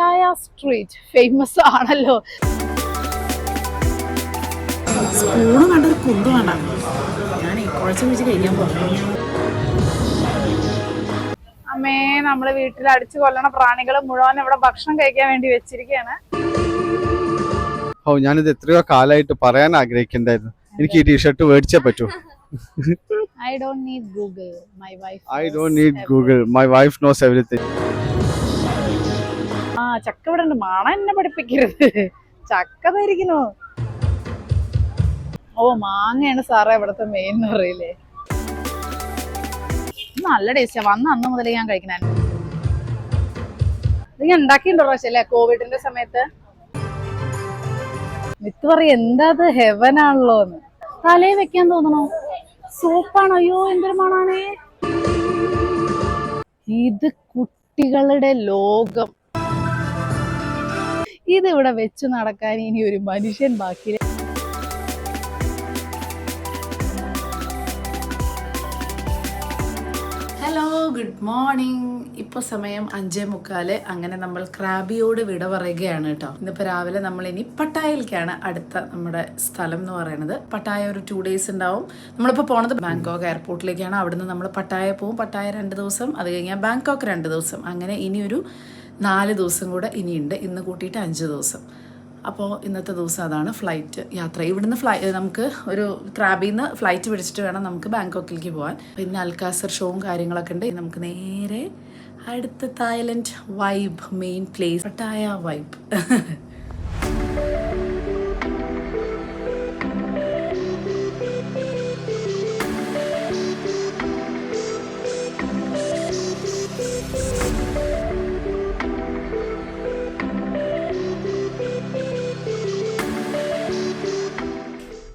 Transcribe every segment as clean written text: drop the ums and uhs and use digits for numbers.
Pattaya street famous ആണല്ലോ. Spoon കണ്ടൊരു കുന്ത് വേണ്ട, ഞാൻ കുഴച്ച് പിടിച്ച് കഴിക്കാൻ പോകും. അമ്മേ, നമ്മള് വീട്ടിൽ അടിച്ചു കൊല്ലണ പ്രാണികൾ മുഴുവൻ ഇവിടെ ഭക്ഷണം കഴിക്കാൻ വേണ്ടി വെച്ചിരിക്കുകയാണ്. ഓ, ഞാനിത് എത്രയോ കാലമായിട്ട് പറയാൻ ആഗ്രഹിക്കണ്ടായിരുന്നു. എനിക്ക് ഈ ടീഷർട്ട് മേടിച്ചേ പറ്റൂ. I don't need Google. My wife. I don't need Google. My wife knows everything. ആ, ചക്ക ഇവിടെ ഉണ്ട്. മണം എന്നെ പഠിപ്പിക്കരുത്. ചക്ക തരിക്കണോ? ഓ, മാങ്ങയാണ് സാറേ ഇവിടുത്തെ മെയിൻ എന്ന് പറയില്ലേ. നല്ല ടേസ്റ്റാ. വന്ന അന്ന് മുതൽ ഞാൻ കഴിക്കണ. ഇത് ഞാൻ ഉണ്ടാക്കിയിട്ടുണ്ടോ പ്രാവശ്യം അല്ലേ, കോവിഡിന്റെ സമയത്ത്. മിത്ത് പറയും എന്താ അത് ഹെവനാണല്ലോ എന്ന്. തലയിൽ വെക്കാൻ തോന്നണോ? സൂപ്പാണ്. അയ്യോ, എന്തൊരു മണാണേ. ഇത് കുട്ടികളുടെ ലോകം. ഇതിവിടെ വെച്ച് നടക്കാൻ ഇനി ഒരു മനുഷ്യൻ ബാക്കി. Hello, good morning. ഇപ്പോൾ സമയം 5:45. അങ്ങനെ നമ്മൾ ക്രാബിയോട് വിട പറയുകയാണ് കേട്ടോ. ഇന്നിപ്പോൾ രാവിലെ നമ്മൾ ഇനി പട്ടായയിലേക്കാണ് അടുത്ത നമ്മുടെ സ്ഥലം എന്ന് പറയുന്നത്. പട്ടായ ഒരു 2 days ഉണ്ടാവും. നമ്മളിപ്പോൾ പോണത് ബാങ്കോക്ക് എയർപോർട്ടിലേക്കാണ്. അവിടുന്ന് നമ്മൾ പട്ടായ പോവും. പട്ടായ 2 ദിവസം, അത് കഴിഞ്ഞാൽ ബാങ്കോക്ക് 2 ദിവസം. അങ്ങനെ ഇനിയൊരു 4 ദിവസം കൂടെ ഇനിയുണ്ട്. ഇന്ന് കൂട്ടിയിട്ട് 5 ദിവസം. അപ്പോൾ ഇന്നത്തെ ദിവസം അതാണ് ഫ്ലൈറ്റ് യാത്ര. ഇവിടുന്ന് നമുക്ക് ഒരു ക്രാബിൽ നിന്ന് ഫ്ലൈറ്റ് പിടിച്ചിട്ട് വേണം നമുക്ക് ബാങ്കോക്കിലേക്ക് പോകാൻ. പിന്നെ അൽക്കാസർ ഷോവും കാര്യങ്ങളൊക്കെ ഉണ്ട്. നമുക്ക് നേരെ അടുത്ത Thailand vibe main place Pattaya vibe.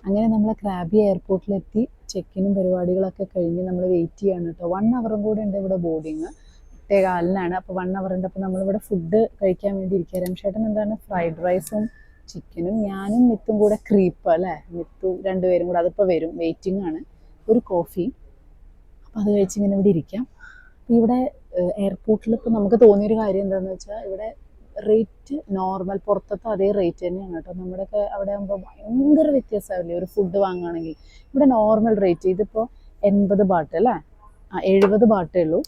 അങ്ങനെ നമ്മൾ ക്രാബി എയർപോർട്ടിലെത്തി. ചെക്കിനും പരിപാടികളൊക്കെ കഴിഞ്ഞ് നമ്മൾ വെയിറ്റ് ചെയ്യാണ് കേട്ടോ. 1 hour കൂടെ ഉണ്ട് ഇവിടെ ബോർഡിങ്. 8:15 അപ്പോൾ 1 hour ഉണ്ട്. അപ്പോൾ നമ്മളിവിടെ ഫുഡ് കഴിക്കാൻ വേണ്ടി ഇരിക്കുക. രംശേട്ടൻ എന്താണ് ഫ്രൈഡ് റൈസും ചിക്കനും, ഞാനും മിത്തും കൂടെ ക്രീപ്പ് അല്ലേ, മിത്തു 2 പേരും കൂടെ. അതിപ്പോൾ വരും, വെയിറ്റിംഗ് ആണ്. ഒരു കോഫി. അപ്പോൾ അത് കഴിച്ച് ഇങ്ങനെ ഇവിടെ ഇരിക്കാം. അപ്പോൾ ഇവിടെ എയർപോർട്ടിൽ ഇപ്പോൾ നമുക്ക് തോന്നിയൊരു കാര്യം എന്താണെന്ന് വെച്ചാൽ ഇവിടെ റേറ്റ് നോർമൽ പുറത്തത്തെ അതേ റേറ്റ് തന്നെയാണ് കേട്ടോ. നമ്മുടെയൊക്കെ അവിടെ ആകുമ്പോൾ ഭയങ്കര വ്യത്യാസമാവില്ലേ ഒരു ഫുഡ് വാങ്ങുകയാണെങ്കിൽ. ഇവിടെ നോർമൽ റേറ്റ്. ഇതിപ്പോൾ 80 ബാട്ട് അല്ലേ, 70 ബാട്ടേ ഉള്ളൂ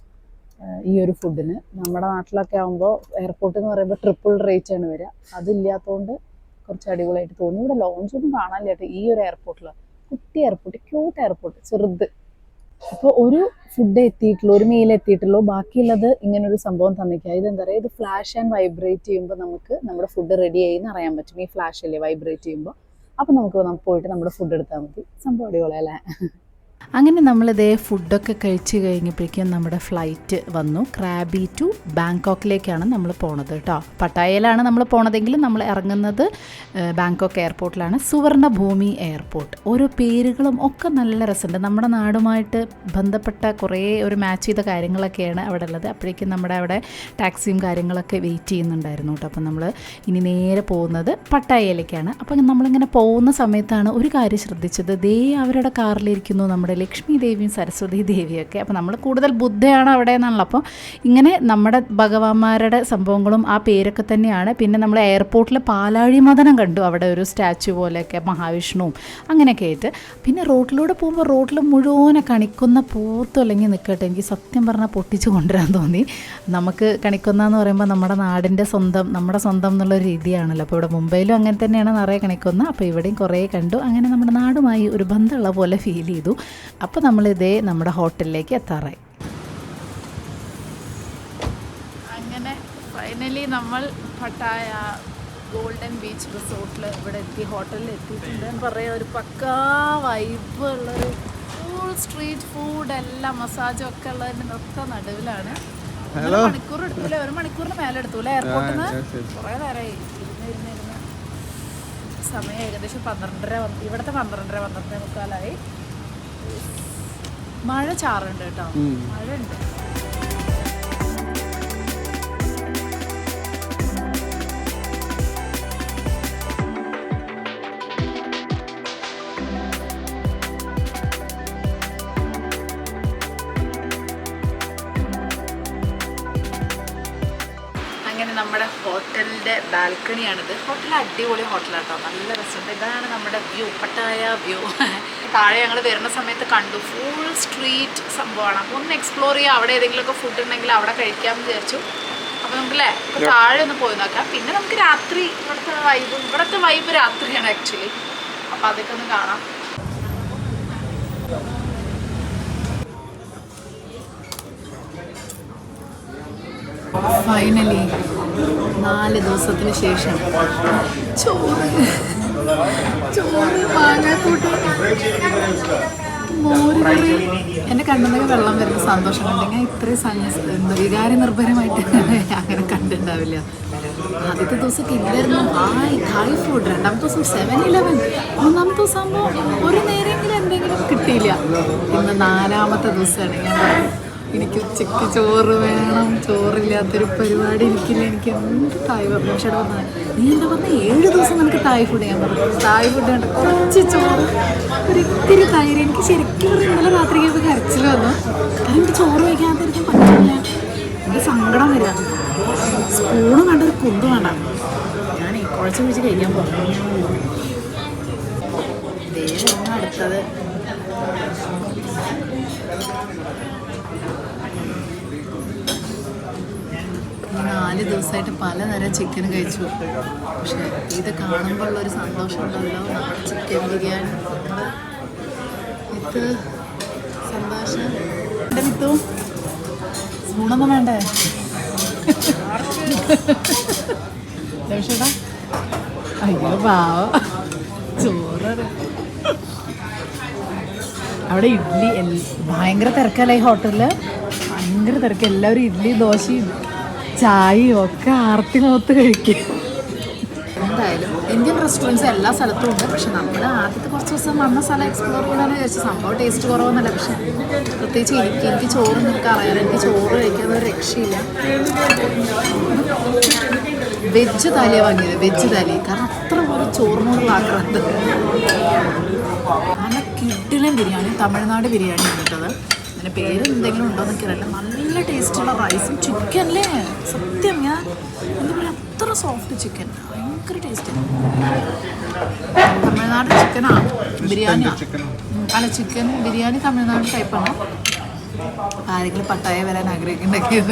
ഈ ഒരു ഫുഡിന്. നമ്മുടെ നാട്ടിലൊക്കെ ആകുമ്പോൾ എയർപോർട്ട് എന്ന് പറയുമ്പോൾ ട്രിപ്പിൾ റേറ്റ് ആണ് വരിക. അതില്ലാത്തതുകൊണ്ട് കുറച്ച് അടിപൊളിയായിട്ട് തോന്നി. ഇവിടെ ലോഞ്ചൊന്നും കാണാനില്ല കേട്ടോ ഈ ഒരു എയർപോർട്ടിൽ. കുട്ടി എയർപോർട്ട്, ക്യൂട്ട് എയർപോർട്ട്, ചെറുത്. അപ്പോൾ ഒരു ഫുഡ് എത്തിയിട്ടുള്ളൂ, ഒരു മീൽ എത്തിയിട്ടുള്ളൂ. ബാക്കിയുള്ളത് ഇങ്ങനൊരു സംഭവം തന്നിക്കുക. ഇതെന്താ പറയുക, ഇത് ഫ്ലാഷ് ആൻഡ് വൈബ്രേറ്റ് ചെയ്യുമ്പോൾ നമുക്ക് നമ്മുടെ ഫുഡ് റെഡി ആയി എന്ന് അറിയാൻ പറ്റും. ഈ ഫ്ലാഷ് അല്ലേ വൈബ്രേറ്റ് ചെയ്യുമ്പോൾ. അപ്പോൾ നമുക്ക് പോയിട്ട് നമ്മുടെ ഫുഡ് എടുത്താൽ മതി. സംഭവം അടിപൊളിയല്ലേ. അങ്ങനെ നമ്മളിതേ ഫുഡൊക്കെ കഴിച്ച് കഴിഞ്ഞപ്പോഴേക്കും നമ്മുടെ ഫ്ലൈറ്റ് വന്നു. ക്രാബി ടു ബാങ്കോക്കിലേക്കാണ് നമ്മൾ പോണത് കേട്ടോ. പട്ടായയിലാണ് നമ്മൾ പോണതെങ്കിലും നമ്മൾ ഇറങ്ങുന്നത് ബാങ്കോക്ക് എയർപോർട്ടിലാണ്. സുവർണഭൂമി എയർപോർട്ട്. ഓരോ പേരുകളും ഒക്കെ നല്ല രസമുണ്ട്. നമ്മുടെ നാടുമായിട്ട് ബന്ധപ്പെട്ട കുറേ ഒരു മാച്ച് ചെയ്ത കാര്യങ്ങളൊക്കെയാണ് അവിടെ ഉള്ളത്. അപ്പോഴേക്കും നമ്മുടെ അവിടെ ടാക്സിയും കാര്യങ്ങളൊക്കെ വെയിറ്റ് ചെയ്യുന്നുണ്ടായിരുന്നു കേട്ടോ. അപ്പം നമ്മൾ ഇനി നേരെ പോകുന്നത് പട്ടായയിലേക്കാണ്. അപ്പം നമ്മളിങ്ങനെ പോകുന്ന സമയത്താണ് ഒരു കാര്യം ശ്രദ്ധിച്ചത്. ദേ അവരുടെ കാറിലിരിക്കുന്നു നമ്മുടെ ലക്ഷ്മി ദേവിയും സരസ്വതി ദേവിയൊക്കെ. അപ്പോൾ നമ്മൾ കൂടുതൽ ബുദ്ധയാണ് അവിടെ എന്നാണല്ലോ. അപ്പോൾ ഇങ്ങനെ നമ്മുടെ ഭഗവാന്മാരുടെ സംഭവങ്ങളും ആ പേരൊക്കെ തന്നെയാണ്. പിന്നെ നമ്മൾ എയർപോർട്ടിൽ പാലാഴി മദനം കണ്ടു. അവിടെ ഒരു സ്റ്റാച്ചു പോലെയൊക്കെ മഹാവിഷ്ണുവും അങ്ങനെയൊക്കെ ആയിട്ട്. പിന്നെ റോഡിലൂടെ പോകുമ്പോൾ റോഡിൽ മുഴുവനെ കണിക്കൊന്ന പൂത്തു അല്ലെങ്കിൽ നിൽക്കട്ടെ. എനിക്ക് സത്യം പറഞ്ഞാൽ പൊട്ടിച്ച് കൊണ്ടുവരാൻ തോന്നി. നമുക്ക് കണിക്കൊന്ന എന്ന് പറയുമ്പോൾ നമ്മുടെ നാടിൻ്റെ സ്വന്തം, നമ്മുടെ സ്വന്തം എന്നുള്ളൊരു രീതിയാണല്ലോ. അപ്പോൾ ഇവിടെ മുംബൈയിലും അങ്ങനെ തന്നെയാണ് നിറയെ കണിക്കൊന്ന. അപ്പോൾ ഇവിടെയും കുറേ കണ്ടു. അങ്ങനെ നമ്മുടെ നാടുമായി ഒരു ബന്ധമുള്ള പോലെ ഫീൽ ചെയ്തു. അപ്പോൾ നമ്മളിതേ നമ്മുടെ ഹോട്ടലിലേക്ക് എത്താറായി. അങ്ങനെ ഫൈനലി നമ്മൾ പട്ടായ ഗോൾഡൻ ബീച്ച് റിസോർട്ടിൽ ഇവിടെ എത്തി, ഹോട്ടലിൽ എത്തിയിട്ടുണ്ട്. ഞാൻ പറയാം, ഒരു പക്കാ വൈബ് ഉള്ളൊരു ഫുൾ സ്ട്രീറ്റ് ഫുഡ് എല്ലാം മസാജും ഒക്കെ ഉള്ളതിൻ്റെ നടുവിലാണ്. 1 മണിക്കൂർ എടുത്തൂലേ, 1 മണിക്കൂറിന് മേലെ എടുത്തൂലേ എയർപോർട്ടിൽ നിന്ന്. കുറേ നേരമായി ഇരുന്ന് സമയം ഏകദേശം 12:30 ഇവിടുത്തെ 12:30 12:45. മഴ ചാറുണ്ട് കേട്ടോ, മഴ ഉണ്ട്. അങ്ങനെ നമ്മുടെ ഹോട്ടലിൻ്റെ ബാൽക്കണിയാണിത്. ഹോട്ടൽ അടിപൊളി ഹോട്ടലാട്ടോ, നല്ല രസമുണ്ട്. ഇതാണ് നമ്മുടെ വ്യൂ, പട്ടായ വ്യൂ. താഴെ ഞങ്ങൾ വരുന്ന സമയത്ത് കണ്ടു, ഫുൾ സ്ട്രീറ്റ് സംഭവമാണ്. അപ്പോൾ ഒന്ന് എക്സ്പ്ലോർ ചെയ്യാം, അവിടെ ഏതെങ്കിലുമൊക്കെ ഫുഡ് ഉണ്ടെങ്കിൽ അവിടെ കഴിക്കാമെന്ന് വിചാരിച്ചു. അപ്പോൾ നമുക്കല്ലേ ഇപ്പോൾ താഴെ ഒന്ന് പോയി നോക്കാം. പിന്നെ നമുക്ക് രാത്രി ഇവിടുത്തെ വൈബ് രാത്രിയാണ് ആക്ച്വലി. അപ്പോൾ അതൊക്കെ ഒന്ന് കാണാം. ഫൈനലി 4 ദിവസത്തിന് ശേഷം ചോറ് മാങ്ങാക്കൂട്ട് മോര് കറി. എൻ്റെ കണ്ണിന്നൊക്കെ വെള്ളം വരുന്ന സന്തോഷം കണ്ടെങ്കിൽ ഇത്രയും വികാര നിർഭരമായിട്ട് അങ്ങനെ കണ്ടിട്ടുണ്ടാവില്ല. ആദ്യത്തെ ദിവസമൊക്കെ ഇല്ലായിരുന്നു ഹായ് ഫുഡ്. രണ്ടാമത്തെ ദിവസം 7-Eleven. മൂന്നാമത്തെ ദിവസം ആകുമ്പോൾ ഒരു നേരമെങ്കിലും എന്തെങ്കിലും കിട്ടിയില്ല. ഇന്ന് 4ാമത്തെ ദിവസമാണ്. ഞാൻ എനിക്ക് ഉച്ചയ്ക്ക് ചോറ് വേണം, ചോറില്ലാത്തൊരു പരിപാടി എനിക്കില്ല. എനിക്ക് എന്ത് തായ് പറഞ്ഞു. പക്ഷേ വന്നാൽ നീ എന്താ പറഞ്ഞാൽ 7 ദിവസം നിനക്ക് തായ് ഫുഡ്. ഞാൻ പറഞ്ഞു തായ് ഫുഡ് കണ്ട കുറച്ച് ചോറ്, ഒരിത്തിരി തൈര്. എനിക്ക് ശരിക്കും പറഞ്ഞാൽ ഇന്നലെ രാത്രിക്ക് കരച്ചിൽ വന്നു. കാരണം എനിക്ക് ചോറ് വയ്ക്കാതിരിക്കാൻ പറ്റില്ല. എനിക്ക് സങ്കടം വരിക. സ്പൂണ് വേണ്ട, ഒരു കുന്ത് വേണ്ട. ഞാൻ കുഴച്ച് കുഴിച്ച് കഴിക്കാൻ പോകും. ദേഹമാണ് അടുത്തത്. 4 ദിവസമായിട്ട് പലതരം ചിക്കൻ കഴിച്ചു. പക്ഷേ ഇത് കാണുമ്പോഴുള്ളൊരു സന്തോഷം ഉണ്ടല്ലോ. നമ്മുടെ ചിക്കൻ ബിരിയാണി ഇത് സന്തോഷം. എൻ്റെ വിത്തു സ്പൂണൊന്നും വേണ്ടേ? ചേട്ടാ അയ്യോ പാവ ചോറ്. അവിടെ ഇഡ്ഡലി ഭയങ്കര തിരക്കല്ലേ ഈ ഹോട്ടലിൽ, ഭയങ്കര തിരക്ക്. എല്ലാവരും ഇഡ്ഡലി ദോശയും ചായയും ഒക്കെ ആർത്തി മുഖത്ത് കഴിക്കും. എന്തായാലും ഇന്ത്യൻ റെസ്റ്റോറൻറ്റ്സ് എല്ലാ സ്ഥലത്തും ഉണ്ട്. പക്ഷെ നമ്മൾ ആദ്യത്തെ കുറച്ച് ദിവസം വന്ന സ്ഥലം എക്സ്പ്ലോർ ചെയ്യാമെന്ന് വിചാരിച്ചു. സംഭവം ടേസ്റ്റ് കുറവൊന്നുമല്ല. പക്ഷെ പ്രത്യേകിച്ച് എനിക്ക് ചോറ് നിനക്ക് അറിയാം, എനിക്ക് ചോറ് കഴിക്കാൻ ഒരു രക്ഷയില്ല. വെജ് താലിയാണ് വാങ്ങിയത്, വെജ് താലി. കാരണം അത്ര പോലെ ചോറിനോടുള്ള ആക്രാന്തം. നല്ല കിഡിലൻ ബിരിയാണി, തമിഴ്നാട് ബിരിയാണി കിട്ടത്. അതിൻ്റെ പേര് എന്തെങ്കിലും ഉണ്ടോ എന്നൊക്കെ അറിയില്ല. നല്ല ടേസ്റ്റുള്ള റൈസും ചിക്കനല്ലേ, സത്യം. ഞാൻ എന്താ പറയുക, അത്ര സോഫ്റ്റ് ചിക്കൻ, ഭയങ്കര ടേസ്റ്റ്. തമിഴ്നാട് ചിക്കനാണ് ബിരിയാണിയാണ്. അല്ല, ചിക്കൻ ബിരിയാണി തമിഴ്നാട് ടൈപ്പാണ്. ആരെങ്കിലും പട്ടായ വരാൻ ആഗ്രഹിക്കുന്നുണ്ടെങ്കിൽ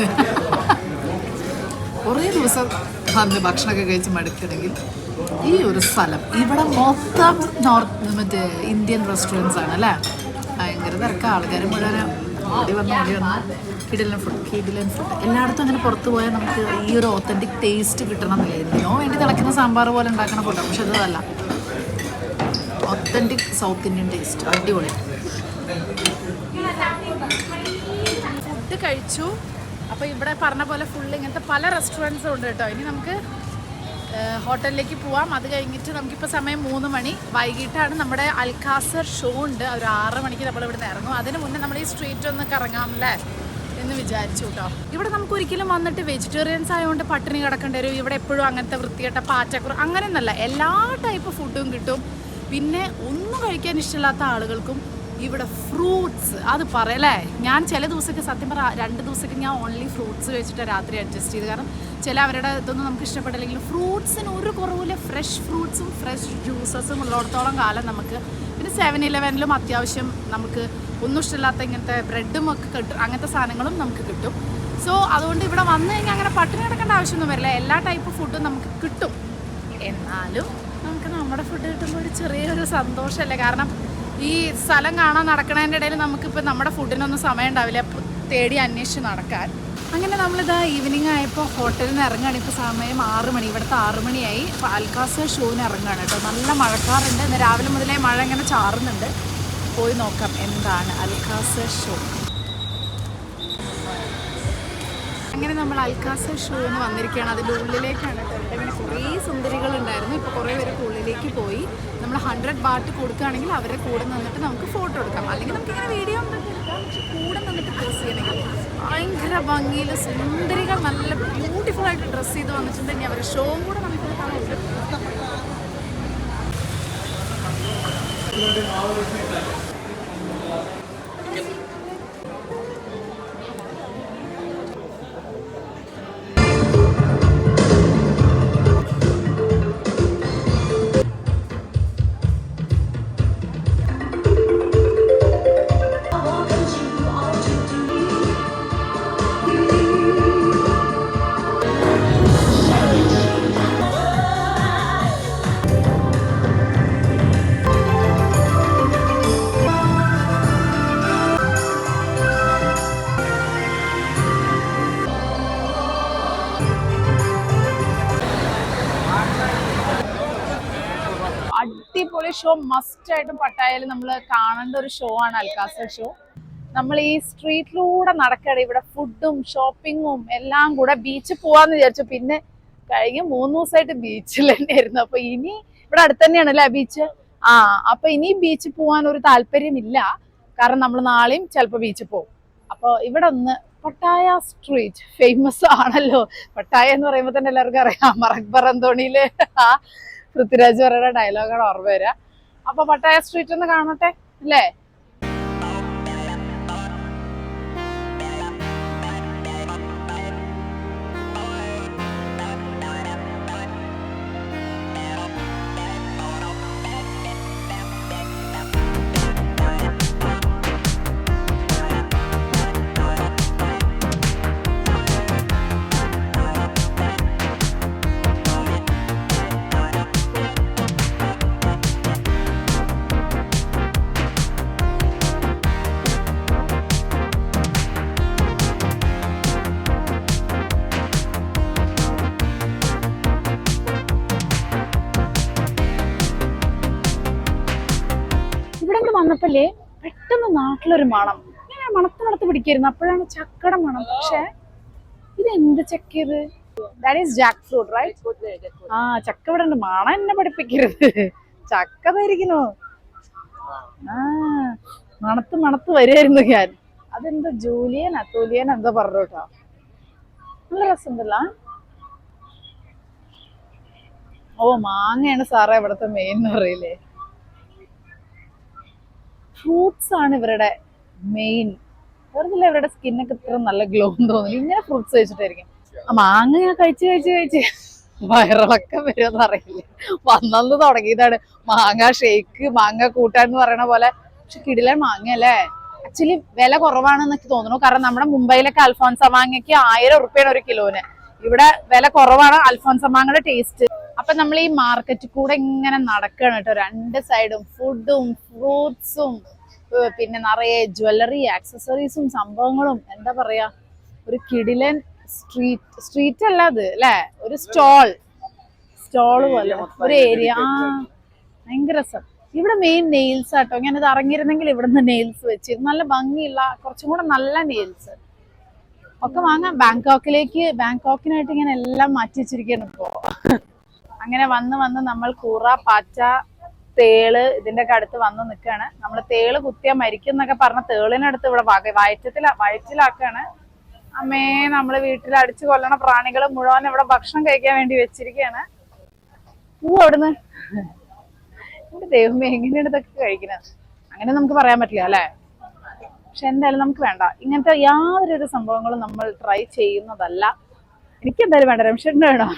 കുറേ ദിവസം വന്ന് ഭക്ഷണമൊക്കെ കഴിച്ച് മടുക്കണമെങ്കിൽ ഈ ഒരു സ്ഥലം. ഇവിടെ മൊത്തം മറ്റേ ഇന്ത്യൻ റെസ്റ്റോറൻറ്റ്സ് ആണ് അല്ലേ. ഭയങ്കര തിരക്ക്. ആൾക്കാർ മുഴുവൻ ഓടി വന്ന് കിടിലൻ ഫുഡ്. എല്ലായിടത്തും അങ്ങനെ പുറത്ത് പോയാൽ നമുക്ക് ഈ ഒരു ഓത്തൻറ്റിക് ടേസ്റ്റ് കിട്ടണമെന്നില്ല. എന്തിനോ വേണ്ടി തിളക്കുന്ന സാമ്പാർ പോലെ ഉണ്ടാക്കുന്ന ഫുഡാണ്. പക്ഷെ അതല്ല, ഒത്തൻറ്റിക് സൗത്ത് ഇന്ത്യൻ ടേസ്റ്റ്, അടിപൊളി. ഫുഡ് കഴിച്ചു. അപ്പോൾ ഇവിടെ പറഞ്ഞ പോലെ ഫുള്ള് ഇങ്ങനത്തെ പല റെസ്റ്റോറൻറ്റ്സും ഉണ്ട് കേട്ടോ. ഇനി നമുക്ക് ഹോട്ടലിലേക്ക് പോവാം. അത് കഴിഞ്ഞിട്ട് നമുക്കിപ്പോൾ സമയം 3 മണി വൈകിട്ടാണ്. നമ്മുടെ അൽക്കാസർ ഷോ ഉണ്ട്. ഒരു 6 മണിക്ക് നമ്മൾ ഇവിടെ നിന്ന് ഇറങ്ങും. അതിന് മുന്നേ നമ്മൾ ഈ സ്ട്രീറ്റ് ഒന്ന് കറങ്ങാം അല്ലേ എന്ന് വിചാരിച്ചു കേട്ടോ. ഇവിടെ നമുക്ക് ഒരിക്കലും വന്നിട്ട് വെജിറ്റേറിയൻസ് ആയതുകൊണ്ട് പട്ടിണി കിടക്കേണ്ടി വരും. ഇവിടെ എപ്പോഴും അങ്ങനത്തെ വൃത്തികെട്ട പാച്ചക്കുറ അങ്ങനെയൊന്നല്ല, എല്ലാ ടൈപ്പ് ഫുഡും കിട്ടും. പിന്നെ ഒന്നും കഴിക്കാൻ ഇഷ്ടമില്ലാത്ത ആളുകൾക്കും ഇവിടെ ഫ്രൂട്ട്സ്, അത് പറയല്ലേ. ഞാൻ ചില ദിവസമൊക്കെ സത്യം പറ 2 ദിവസമൊക്കെ ഞാൻ ഓൺലി ഫ്രൂട്ട്സ് കഴിച്ചിട്ട് രാത്രി അഡ്ജസ്റ്റ് ചെയ്ത്. കാരണം ചില അവരുടെ ഇതൊന്നും നമുക്ക് ഇഷ്ടപ്പെട്ടില്ലെങ്കിലും ഫ്രൂട്ട്സിന് ഒരു കുറവില്ല. ഫ്രഷ് ഫ്രൂട്ട്സും ഫ്രഷ് ജ്യൂസസും ഉള്ളിടത്തോളം കാലം നമുക്ക്. പിന്നെ 7-Eleven അത്യാവശ്യം നമുക്ക് ഒന്നും ഇഷ്ടമില്ലാത്ത ഇങ്ങനത്തെ ബ്രെഡും ഒക്കെ കിട്ടും. അങ്ങനത്തെ സാധനങ്ങളും നമുക്ക് കിട്ടും. സോ അതുകൊണ്ട് ഇവിടെ വന്നു കഴിഞ്ഞാൽ അങ്ങനെ പട്ടിണി കിടക്കേണ്ട ആവശ്യമൊന്നും വരില്ല. എല്ലാ ടൈപ്പ് ഫുഡും നമുക്ക് കിട്ടും. എന്നാലും നമുക്ക് നമ്മുടെ ഫുഡ് കിട്ടുമ്പോൾ ഒരു ചെറിയൊരു സന്തോഷമല്ലേ. കാരണം ഈ സ്ഥലം കാണാൻ നടക്കണതിൻ്റെ ഇടയിൽ നമുക്കിപ്പോൾ നമ്മുടെ ഫുഡിനൊന്നും സമയം ഉണ്ടാവില്ല തേടി അന്വേഷിച്ച് നടക്കാൻ. അങ്ങനെ നമ്മളിതാ ഈവനിങ് ആയപ്പോൾ ഹോട്ടലിൽ നിന്ന് ഇറങ്ങുകയാണ്. ഇപ്പോൾ സമയം 6 മണി, ഇവിടുത്തെ 6 മണിയായി. ഇപ്പോൾ അൽക്കാസർ ഷോന് ഇറങ്ങുകയാണ് കേട്ടോ. നല്ല മഴക്കാറുണ്ട്. ഇന്ന് രാവിലെ മുതലേ മഴ ഇങ്ങനെ ചാറുന്നുണ്ട്. പോയി നോക്കാം എന്താണ് അൽക്കാസർ ഷോ. അങ്ങനെ നമ്മൾ അൽക്കാസർ ഷോന്ന് വന്നിരിക്കുകയാണ്. അതിൻ്റെ ഉള്ളിലേക്കാണ് കേട്ടോ. ഇവിടെ ഇങ്ങനെ കുറേ സുന്ദരികളുണ്ടായിരുന്നു. ഇപ്പോൾ കുറേ പേർക്ക് ഉള്ളിലേക്ക് പോയി. നമ്മൾ 100 ബാറ്റ് കൊടുക്കുകയാണെങ്കിൽ അവരെ കൂടെ നിന്നിട്ട് നമുക്ക് ഫോട്ടോ എടുക്കാം. അല്ലെങ്കിൽ നമുക്കിങ്ങനെ വീഡിയോ എന്തൊക്കെ എടുക്കാം. പക്ഷെ കൂടെ നിന്നിട്ട് ഡ്രസ്സ് ചെയ്യണമെങ്കിൽ ഭയങ്കര ഭംഗിയിൽ സുന്ദരികൾ നല്ല ബ്യൂട്ടിഫുൾ ആയിട്ട് ഡ്രസ്സ് ചെയ്ത് വന്നിട്ടുണ്ടെങ്കിൽ അവരുടെ ഷോയും കൂടെ നമുക്ക് കാണാൻ. അടിപൊളി ഷോ മസ്റ്റ് ആയിട്ടും പട്ടായയിൽ നമ്മൾ കാണേണ്ട ഒരു ഷോ ആണ് അൽക്കാസ ഷോ. നമ്മൾ ഈ സ്ട്രീറ്റിലൂടെ നടക്കണ ഇവിടെ ഫുഡും ഷോപ്പിങ്ങും എല്ലാം കൂടെ ബീച്ചിൽ പോവാന്ന് വിചാരിച്ചു. പിന്നെ കഴിഞ്ഞ 3 ദിവസമായിട്ട് ബീച്ചിൽ തന്നെയായിരുന്നു. അപ്പൊ ഇനി ഇവിടെ അടുത്ത് തന്നെയാണ് അല്ലേ ബീച്ച്? അപ്പൊ ഇനി ബീച്ചിൽ പോകാൻ ഒരു താല്പര്യമില്ല. കാരണം നമ്മൾ നാളെയും ചിലപ്പോൾ ബീച്ചിൽ പോകും. അപ്പൊ ഇവിടെ ഒന്ന് പട്ടായ സ്ട്രീറ്റ് ഫേമസ് ആണല്ലോ. പട്ടായ എന്ന് പറയുമ്പോൾ തന്നെ എല്ലാവർക്കും അറിയാം, മറക്ബർ അന്തോണിയില് പൃഥ്വിരാജ് പറയുന്ന ഡയലോഗാണ് ഓർമ്മ വരിക. അപ്പൊ പട്ടായ സ്ട്രീറ്റ് ഒന്ന് കാണട്ടെ അല്ലേ? വന്നപ്പോഴേ പെട്ടെന്ന് നാട്ടിലൊരു മണം, ഞാൻ മണത്ത് പിടിക്കായിരുന്നു. അപ്പോഴാണ് ചക്കയുടെ മണം. പക്ഷെ ഇത് എന്ത് ചക്ക ഇത്? That is jackfruit right? ചക്ക ഇവിടെ ഉണ്ട്. മണം എന്നെ പഠിപ്പിക്കരുത്, ചക്ക തരിക്കുന്നു. മണത്ത് വരുമായിരുന്നു ഞാൻ. അതെന്താ ജൂലിയൻ എന്താ പറഞ്ഞു കേട്ടോ. നല്ല രസമുണ്ടല്ല. മാങ്ങയാണ് സാറേ ഇവിടുത്തെ മെയിൻ എന്ന് പറയില്ലേ. ഫ്രൂട്ട്സ് ആണ് ഇവരുടെ മെയിൻ. വെറുതെ ഇവരുടെ സ്കിന്നൊക്കെ ഇത്ര നല്ല ഗ്ലോ തോന്നുന്നു ഇങ്ങനെ ഫ്രൂട്ട്സ് കഴിച്ചിട്ടായിരിക്കും. മാങ്ങ ഞാൻ കഴിച്ച് വയറിളക്കം വരുമെന്ന് അറിയില്ല. വന്നു തുടങ്ങിയതാണ് മാങ്ങ ഷേക്ക്, മാങ്ങ കൂട്ടാൻ എന്ന് പറയണ പോലെ. പക്ഷെ കിടിലൻ മാങ്ങ അല്ലേ. ആക്ച്വലി വില കുറവാണെന്നൊക്കെ തോന്നുന്നു. കാരണം നമ്മുടെ മുംബൈയിലൊക്കെ അൽഫോൻസ മാങ്ങയ്ക്ക് 1000 രൂപയാണ് ഒരു കിലോന്. ഇവിടെ വില കുറവാണ് അൽഫോൻസ മാങ്ങയുടെ ടേസ്റ്റ്. അപ്പൊ നമ്മൾ ഈ മാർക്കറ്റിൽ കൂടെ ഇങ്ങനെ നടക്കണം കേട്ടോ. 2 സൈഡും ഫുഡും ഫ്രൂട്ട്സും പിന്നെ നിറയെ ജ്വല്ലറി ആക്സസറീസും സംഭവങ്ങളും. എന്താ പറയാ, ഒരു കിടിലൻ സ്ട്രീറ്റ് അല്ല അത് അല്ലേ, ഒരു സ്റ്റോള് പോലെ ഒരു ഏരിയ. ഭയങ്കര രസം. ഇവിടെ മെയിൻ നെയിൽസ് ആട്ടോ. ഞാനിത് ഇറങ്ങിയിരുന്നെങ്കിൽ ഇവിടുന്ന് നെയിൽസ് വെച്ചിരുന്നു. നല്ല ഭംഗിയുള്ള കുറച്ചും കൂടെ നല്ല നെയിൽസ് ഒക്കെ വാങ്ങാം. ബാങ്കോക്കിനായിട്ട് ഇങ്ങനെ എല്ലാം മാറ്റി വെച്ചിരിക്കുകയാണ് ഇപ്പോ. അങ്ങനെ വന്ന് നമ്മൾ കൂറ, പാറ്റ, തേള് ഇതിന്റെ ഒക്കെ അടുത്ത് വന്ന് നിൽക്കുകയാണ്. നമ്മൾ തേള് കുത്തിയാ മരിക്കും എന്നൊക്കെ പറഞ്ഞ തേളിനടുത്ത് ഇവിടെ വയറ്റിലാക്കാണ്. അമ്മേ, നമ്മള് വീട്ടിൽ അടിച്ചു കൊല്ലണ പ്രാണികൾ മുഴുവൻ ഇവിടെ ഭക്ഷണം കഴിക്കാൻ വേണ്ടി വെച്ചിരിക്കുകയാണ്. അവിടുന്ന് എന്റെ ദൈവമേ, എങ്ങനെയാണ് ഇതൊക്കെ കഴിക്കുന്നത്? അങ്ങനെ നമുക്ക് പറയാൻ പറ്റില്ല അല്ലെ. പക്ഷെ എന്തായാലും നമുക്ക് വേണ്ട ഇങ്ങനത്തെ യാതൊരു സംഭവങ്ങളും നമ്മൾ ട്രൈ ചെയ്യുന്നതല്ല. എനിക്ക് എന്തായാലും വേണ്ട. രമേശേട്ടന് വേണോ?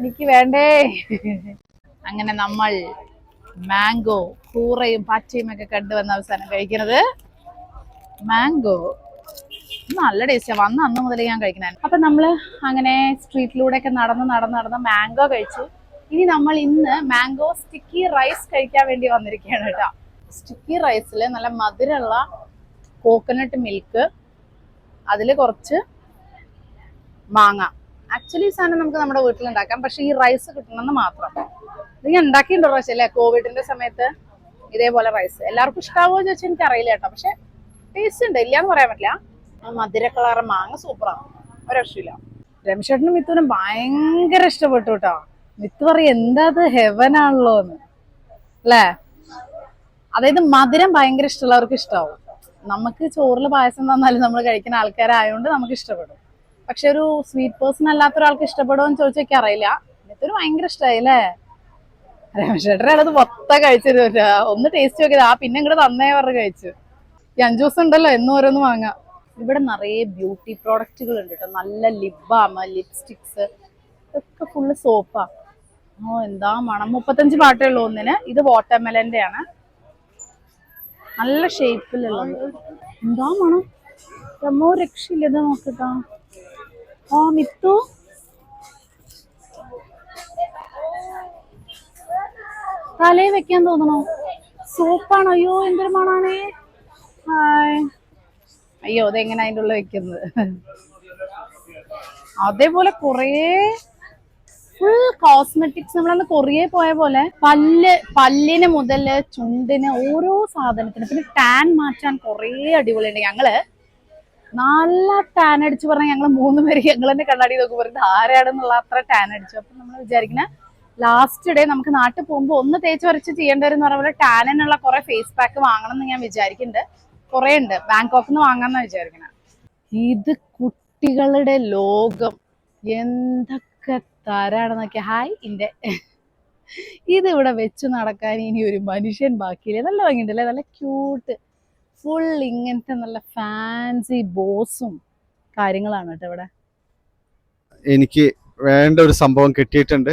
എനിക്ക് വേണ്ടേ. അങ്ങനെ നമ്മൾ മാംഗോ കൂറയും പാറ്റയും ഒക്കെ കണ്ടുവന്ന അവസാനം കഴിക്കുന്നത് മാംഗോ. നല്ല ടേസ്റ്റാ. വന്ന അന്ന് മുതൽ ഞാൻ കഴിക്കണേ. അപ്പൊ നമ്മള് അങ്ങനെ സ്ട്രീറ്റിലൂടെ ഒക്കെ നടന്ന് മാംഗോ കഴിച്ചു. ഇനി നമ്മൾ ഇന്ന് മാംഗോ സ്റ്റിക്കി റൈസ് കഴിക്കാൻ വേണ്ടി വന്നിരിക്കുകയാണ് കേട്ടോ. സ്റ്റിക്കി റൈസിൽ നല്ല മധുരമുള്ള കോക്കനട്ട് മിൽക്ക്, അതിൽ കുറച്ച് മാങ്ങ. ആക്ച്വലി ഈ സാധനം നമുക്ക് നമ്മുടെ വീട്ടിലുണ്ടാക്കാം. പക്ഷെ ഈ റൈസ് കിട്ടണമെന്ന് മാത്രം. ഇത് ഞാൻ ഉണ്ടാക്കിയിട്ടുണ്ടോ പ്രാവശ്യം അല്ലേ, കോവിഡിന്റെ സമയത്ത് ഇതേപോലെ റൈസ്. എല്ലാവർക്കും ഇഷ്ടാവോ ചോദിച്ചാൽ എനിക്ക് അറിയില്ല കേട്ടോ. പക്ഷെ ടേസ്റ്റ് ഉണ്ട്, ഇല്ലാന്ന് പറയാൻ പറ്റില്ല. മധുര കളറ് മാങ്ങ സൂപ്പറാണ്, ഒരു രക്ഷയില്ല. രമേശേട്ടനും മിത്തുവിനും ഭയങ്കര ഇഷ്ടപ്പെട്ടു കേട്ടോ. മിത്തു പറയും എന്താ അത് ഹെവനാണല്ലോ എന്ന് അല്ലേ. അതായത് മധുരം ഭയങ്കര ഇഷ്ടമുള്ളവർക്ക് ഇഷ്ടാവും. നമുക്ക് ചോറിൽ പായസം തന്നാലും നമ്മൾ കഴിക്കുന്ന ആൾക്കാരായതുകൊണ്ട് നമുക്ക് ഇഷ്ടപ്പെടും. പക്ഷെ ഒരു സ്വീറ്റ് പേഴ്സൺ അല്ലാത്ത ഒരാൾക്ക് ഇഷ്ടപ്പെടുമോ എന്ന് ചോദിച്ചൊക്കെ അറിയില്ല. മിത്തുവിന് ഭയങ്കര ഇഷ്ടമായി അല്ലേ. രമേശേട്ടനെ അത് മൊത്തം കഴിച്ചിരുന്നില്ല. ഒന്ന് ടേസ്റ്റ് നോക്കിയത് പിന്നെ ഇങ്ങോട്ട് തന്നേ പറഞ്ഞ് കഴിച്ചു. ഈ 5 ദിവസം ഉണ്ടല്ലോ എന്നും ഓരോന്ന് വാങ്ങാം. ഇവിടെ നിറയെ ബ്യൂട്ടി പ്രോഡക്റ്റുകൾ ഉണ്ട് കേട്ടോ. നല്ല ലിപ് ബാം, ലിപ്സ്റ്റിക്സ്, ഇതൊക്കെ ഫുള്ള് സോപ്പാ. എന്താ മണം. 35 പാട്ടേ ഉള്ളൂ ഒന്നിന്. ഇത് വാട്ടർമെലന്റെ ആണ്, നല്ല ഷേപ്പിലുള്ളത്. എന്താ മണം, രമോ രക്ഷയില്ല. ഇത് നോക്കട്ടാ. മിത്തു തലയിൽ വെക്കാൻ തോന്നണോ? സോപ്പാണ്. അയ്യോ എന്തൊരു മണാണേ. അയ്യോ അതെങ്ങനെ അതിൻ്റെ ഉള്ളിൽ വെക്കുന്നത്. അതേപോലെ കുറേ ഫുൾ കോസ്മെറ്റിക്സ്. നമ്മളന്ന് കൊറിയ പോയ പോലെ പല്ലിന് മുതല് ചുണ്ടിന് ഓരോ സാധനത്തിന്. പിന്നെ ടാൻ മാറ്റാൻ കുറേ അടിപൊളിയുണ്ട്. ഞങ്ങള് നല്ല ടാൻ അടിച്ചു പറഞ്ഞാൽ ഞങ്ങൾ 3 പേര് ഞങ്ങൾ തന്നെ കണ്ണാടി നോക്കി പറഞ്ഞത് ആരാടെന്നുള്ള അത്ര ടാൻ അടിച്ചു. അപ്പൊ നമ്മൾ വിചാരിക്കുന്ന ലാസ്റ്റ് ഡേ നമുക്ക് നാട്ടിൽ പോകുമ്പോൾ ഒന്ന് തേച്ച് വരച്ച് ചെയ്യേണ്ടവരെന്ന് പറഞ്ഞ പോലെ ടാനിനുള്ള കുറെ ഫേസ് പാക്ക് വാങ്ങണം എന്ന് ഞാൻ വിചാരിക്കുന്നുണ്ട്. കുറെ ഉണ്ട്, ബാങ്കോക്കിൽ നിന്ന് വാങ്ങാന്നാ വിചാരിക്കുന്നത്. ഇത് കുട്ടികളുടെ ലോകം, എന്തൊക്കെ തരാണെന്നൊക്കെ. ഹായ് ഇന്റെ ഇതിവിടെ വെച്ച് നടക്കാൻ ഇനി ഒരു മനുഷ്യൻ ബാക്കിയില്ല. നല്ല ഭംഗിയുണ്ടല്ലേ, നല്ല ക്യൂട്ട്. ഫുൾ ഇങ്ങനത്തെ നല്ല ഫാൻസി ബോസും കാര്യങ്ങളാണ് കേട്ടോ ഇവിടെ. എനിക്ക് വേണ്ട ഒരു സംഭവം കിട്ടിയിട്ടുണ്ട്.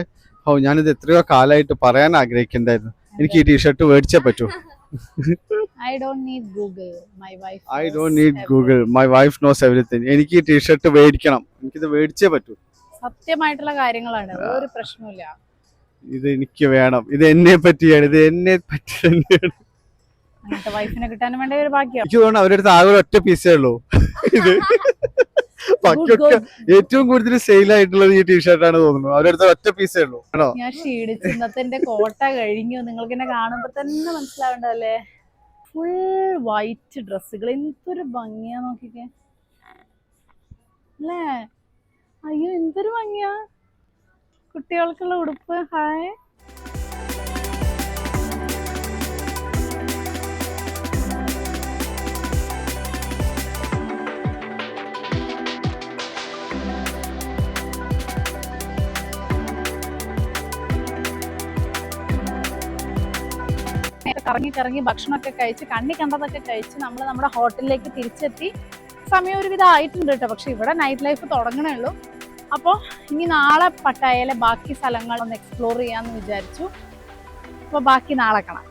ഞാനിത് എത്രയോ കാലമായിട്ട് പറയാൻ ആഗ്രഹിക്കുന്നുണ്ടായിരുന്നു. എനിക്ക് ഈ ടീഷർട്ട് മേടിച്ചേ പറ്റൂ. I don't need Google. My wife I don't need Google. My wife knows everything. എനിക്ക് ഈ ടീഷർട്ട് മേടിക്കണം. എനിക്കിത് മേടിച്ചേ പറ്റൂ. സത്യമായിട്ടുള്ള കാര്യങ്ങളാണ്, ഒരു പ്രശ്നമില്ല. ഇത് എനിക്ക് വേണം. ഇത് എന്നെ പറ്റിയാണ്. ഇത് എന്നെ പറ്റി തന്നെയാണ്. അങ്ങനത്തെ വൈഫിനെ കിട്ടാനും വേണ്ട ഒരു ഭാഗ്യം. എനിക്ക് തോന്നുന്നു അവരുടെ അടുത്ത് ആകെ ഒറ്റ പീസേ ഉള്ളൂ. ഇത് ബാക്കിയൊക്കെ ഏറ്റവും കൂടുതൽ സെയിൽ ആയിട്ടുള്ളത് ഈ ടീഷർട്ടാണ് തോന്നുന്നു. അവരുടെ അടുത്ത് ഒറ്റ പീസേ ഉള്ളൂ. ആണോ? ഞാൻ ക്ഷീണിച്ചു. ഇന്നത്തെ എന്റെ കോട്ട കഴിഞ്ഞു. നിങ്ങൾക്ക് എന്നെ കാണുമ്പോ തന്നെ മനസ്സിലാവേണ്ടതല്ലേ. ഫുൾ വൈറ്റ് ഡ്രസ്സുകൾ, എന്തൊരു ഭംഗിയാ നോക്കിക്കേ അല്ലേ. അയ്യോ എന്തൊരു ഭംഗിയാ. കുട്ടികൾക്കുള്ള ഉടുപ്പ്. ഹായ്. കറങ്ങി ഭക്ഷണമൊക്കെ കഴിച്ച് കണ്ണി കണ്ടതൊക്കെ കഴിച്ച് നമ്മൾ നമ്മുടെ ഹോട്ടലിലേക്ക് തിരിച്ചെത്തി. സമയം ഒരുവിധം ആയിട്ടുണ്ട് കേട്ടോ. പക്ഷെ ഇവിടെ നൈറ്റ് ലൈഫ് തുടങ്ങണേ ഉള്ളൂ. അപ്പോൾ ഇനി നാളെ പട്ടായയിലെ ബാക്കി സ്ഥലങ്ങൾ ഒന്ന് എക്സ്പ്ലോർ ചെയ്യാമെന്ന് വിചാരിച്ചു. അപ്പോൾ ബാക്കി നാളെ കാണാം.